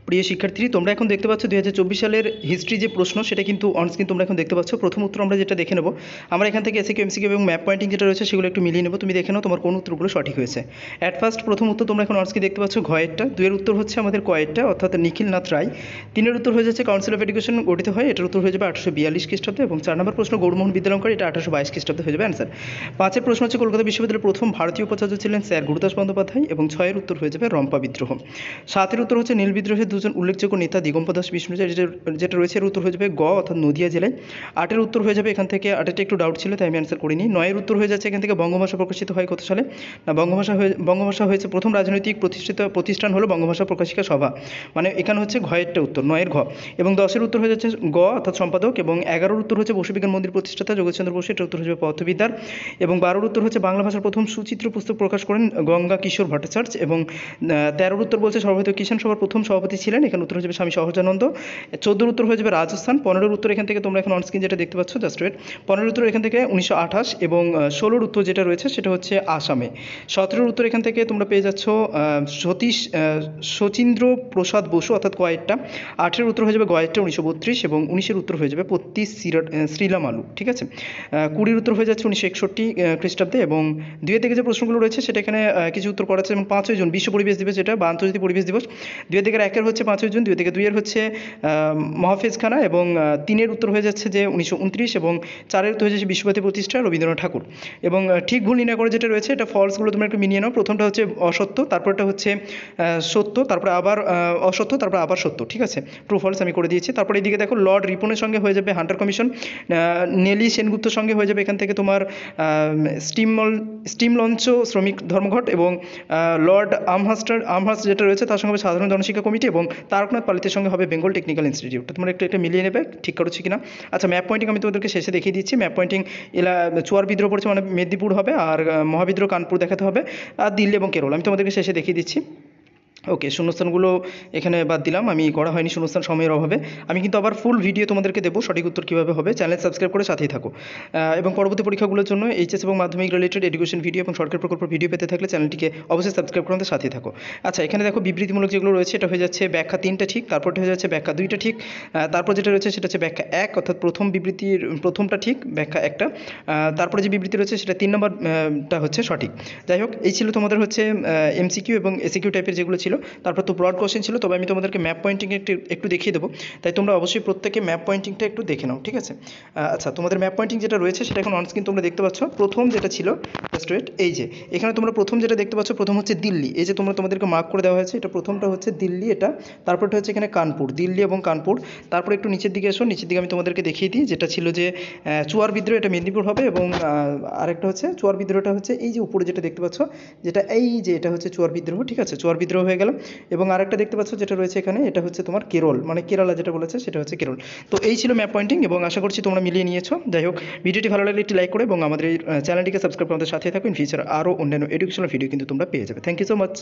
প্রিয় শিক্ষার্থী, তোমরা এখন দেখতে পাচ্ছ 2024 সালের হিস্ট্রি যে প্রশ্ন সেটা কিন্তু অনস্ক্রিন তোমরা এখন দেখতে পাচ্ছ। প্রথম উত্তর আমরা যেটা দেখে নেব, আমরা এখান থেকে এসিকিউ এমসিকিউ এবং ম্যাপ পয়েন্টিং যেটা রয়েছে সেগুলো একটু মিলিয়ে নেব। তুমি দেখে নাও তোমার কোন উত্তরগুলো সঠিক হয়েছে। অ্যাট ফার্স্ট প্রথম উত্তর তোমরা এখন অনস্ক্রিন দেখতে পাচ্ছ ঘয়েরটা, দুইয়ের উত্তর হচ্ছে আমাদের কয়েরটা অর্থাৎ নিখিলনাথ রায়, তিনের উত্তর হয়ে যাচ্ছে কাউন্সিল অফ এডুকেশন গঠিত হয়, এটার উত্তর হয়ে যাবে 1842 খ্রিস্টাব্দে, এবং 4 নম্বর প্রশ্ন গৌরমোহন বিদ্যালঙ্কার, এটা 1822 খ্রিস্টাব্দে হয়ে যাবে অ্যান্সার। 5-এর প্রশ্ন হচ্ছে কলকাতা বিশ্ববিদ্যালয়ের প্রথম ভারতীয় উপাচার্য ছিলেন স্যার গুরুদাস বন্দ্যোপাধ্যায়, এবং 6-এর উত্তর হয়ে যাবে রম্পা বিদ্রোহ। 7-এর উত্তর হচ্ছে নীল বিদ্রোহের দুজন উল্লেখযোগ্য নেতা দিগম্বর দাস বিষ্ণুচার্য, যেটা রয়েছে এর উত্তর হয়ে যাবে গ অর্থাৎ নদিয়া জেলায়। 8-এর উত্তর হয়ে যাবে এখান থেকে, 8-এরটা একটু ডাউট ছিল তাই আমি অ্যান্সার করিনি। 9-এর উত্তর হয়ে যাচ্ছে এখান থেকে বঙ্গভাষা প্রকাশিত হয় কত সালে, না বঙ্গভাষা হয়েছে প্রথম রাজনৈতিক প্রতিষ্ঠান হলো বঙ্গভাষা প্রকাশিকা সভা, মানে এখানে হচ্ছে ঘয়েরটা উত্তর, 9-এর ঘ। এবং 10-এর উত্তর হয়ে যাচ্ছে গ অর্থাৎ সম্পাদক, এবং 11-এর উত্তর হচ্ছে বসু বিজ্ঞান মন্দির প্রতিষ্ঠাতা যোগেশচন্দ্র বসু, এটার উত্তর হয়ে যাবে পদার্থবিদ্যার। এবং 12-এর উত্তর হচ্ছে বাংলা ভাষার প্রথম সুচিত্র পুস্তক প্রকাশ করেন গঙ্গা কিশোর ভট্টাচার্য। এবং 13-এর উত্তর বলছে সর্বভারতীয় কিষাণ সভার প্রথম সভাপতি ছিলেন, এখানে উত্তর হয়ে যাবে স্বামী সহজানন্দ। 14-এর উত্তর হয়ে যাবে রাজস্থান। 15-এর উত্তর এখান থেকে তোমরা এখন অনস্ক্রিন যেটা দেখতে পাচ্ছ জাস্ট ওয়েট, 15-এর উত্তর এখান থেকে 1928, এবং 16-এর উত্তর যেটা রয়েছে সেটা হচ্ছে আসামে। 17-এর উত্তর এখান থেকে তোমরা পেয়ে যাচ্ছ শচীন্দ্র প্রসাদ বসু অর্থাৎ কয়েরটা। 18-এর উত্তর হয়ে যাবে গয়েরটা 1932, এবং 19-এর উত্তর হয়ে যাবে পত্তি শ্রীলামালু, ঠিক আছে। 20-এর উত্তর হয়ে যাচ্ছে 1961 খ্রিস্টাব্দে, এবং 2-এর থেকে যে প্রশ্নগুলো রয়েছে সেটা এখানে কিছু উত্তর করা আছে, যেমন 5ই জুন বিশ্ব পরিবেশ দিবস, যেটা বা আন্তর্জাতিক পরিবেশ দিবস। 2-এর থেকে 1-এর হচ্ছে 5ই জুন, 2-এর থেকে 2-এর হচ্ছে মহাফেজখানা, এবং 3-এর উত্তর হয়ে যাচ্ছে যে 1929, এবং 4-এর উত্তর হয়ে যাচ্ছে বিশ্বভারতী প্রতিষ্ঠা রবীন্দ্রনাথ ঠাকুর। এবং ঠিক ভুল নির্ণয় করে যেটা রয়েছে এটা ফলসগুলো তোমরা একটু মিলিয়ে নাও। প্রথমটা হচ্ছে অসত্য, তারপরটা হচ্ছে সত্য, তারপরে আবার অসত্য, তারপরে আবার সত্য, ঠিক আছে। ট্রু ফলস আমি করে দিয়েছি। তারপরে এদিকে দেখো লর্ড রিপনের সঙ্গে হয়ে যাবে হান্টার কমিশন, নেলি সেনগুপ্তর সঙ্গে হয়ে যাবে এখান থেকে তোমার স্টিম লঞ্চ শ্রমিক ধর্মঘট, এবং লর্ড আমহার্স্ট যেটা রয়েছে তার সঙ্গে হবে সাধারণ জনশিক্ষা কমিটি, এবং তারকনাথ পালিতের সঙ্গে হবে বেঙ্গল টেকনিক্যাল ইনস্টিটিউট। তোমরা একটু এটা মিলিয়ে নেবে ঠিক করছি কিনা। আচ্ছা, ম্যাপ পয়েন্টিং আমি তোমাদেরকে শেষে দেখিয়ে দিচ্ছি। ম্যাপ পয়েন্টিং চুয়ার বিদ্রোহ পড়ছে মানে মেদিনীপুর হবে, আর মহাবিদ্রোহ কানপুর দেখাতে হবে, আর দিল্লি এবং কেরল আমি তোমাদেরকে শেষে দেখিয়ে দিচ্ছি। ওকে, শূন্যস্থানগুলো এখানে বাদ দিলাম, আমি করা হয়নি শূন্যস্থান সময়ের অভাবে। আমি কিন্তু আবার ফুল ভিডিও তোমাদেরকে দেবো সঠিক উত্তর কীভাবে হবে, চ্যানেল সাবস্ক্রাইব করে সাথেই থাকো। এবং পরবর্তী পরীক্ষাগুলোর জন্য এইচএস এবং মাধ্যমিক রিলেটেড এডুকেশন ভিডিও এবং সরকারি প্রকল্প ভিডিও পেতে থাকলে চ্যানেলটিকে অবশ্যই সাবস্ক্রাইব করে আমাদের সাথেই থাকো। আচ্ছা, এখানে দেখো বিবৃতিমূলক যেগুলো রয়েছে এটা হয়ে যাচ্ছে ব্যাখ্যা 3টা ঠিক, তারপরটা হয়ে যাচ্ছে ব্যাখ্যা 2টা ঠিক, তারপর যেটা রয়েছে সেটা হচ্ছে ব্যাখ্যা 1 অর্থাৎ প্রথম বিবৃতির প্রথমটা ঠিক, ব্যাখ্যা 1টা, তারপরে যে বিবৃতি রয়েছে সেটা 3 নম্বরটা হচ্ছে সঠিক। যাই হোক, এই ছিল তোমাদের হচ্ছে এমসিকিউ এবং এসিকিউ টাইপের যেগুলো ছিল। তারপর তো ব্রড কোশ্চেন ছিল, তবে আমি তোমাদেরকে ম্যাপ পয়েন্টিং একটু দেখিয়ে দেবো, তাই তোমরা অবশ্যই প্রত্যেকে ম্যাপ পয়েন্টিংটা একটু দেখে নাও, ঠিক আছে। আচ্ছা, তোমাদের ম্যাপ পয়েন্টিং যেটা রয়েছে সেটা এখন অনস্ক্রিন তোমরা দেখতে পাচ্ছ। প্রথম যেটা ছিল জাস্ট ওয়েট, এই যে এখানে তোমরা প্রথম যেটা দেখতে পাচ্ছ, প্রথম হচ্ছে দিল্লি, এই যে তোমাদেরকে মার্ক করে দেওয়া হয়েছে, এটা প্রথমটা হচ্ছে দিল্লি, এটা তারপরটা হচ্ছে এখানে কানপুর, দিল্লি এবং কানপুর। তারপর একটু নিচের দিকে এসো, নিচের দিকে আমি তোমাদেরকে দেখিয়ে দিই, যেটা ছিল যে চুয়ার বিদ্রোহ, এটা মেদিনীপুর হবে, এবং আরেকটা হচ্ছে চুয়ার বিদ্রোহটা হচ্ছে এই যে উপরে যেটা দেখতে পাচ্ছ, যেটা এই যে এটা হচ্ছে চুয়ার বিদ্রোহ, ঠিক আছে, চুয়ার বিদ্রোহ হয়ে গেল। এবং আরেকটা দেখতে পাচ্ছ যেটা রয়েছে এখানে, এটা হচ্ছে তোমার কেরল, মানে কেরালা যেটা বলেছে সেটা হচ্ছে কেরল। তো এই ছিল ম্যাপ পয়েন্টিং, এবং আশা করছি তোমরা মিলিয়ে নিয়েছো। যাই হোক, ভিডিওটি ভালো লাগলে একটি লাইক করে এবং আমাদের এই চ্যানেলটিকে সাবস্ক্রাইব করে আমাদের সাথে থাকো। ইন ফিউচার আরও অন্যান্য এডুকেশনাল ভিডিও কিন্তু তোমরা পেয়ে যাবে। Thank you so much.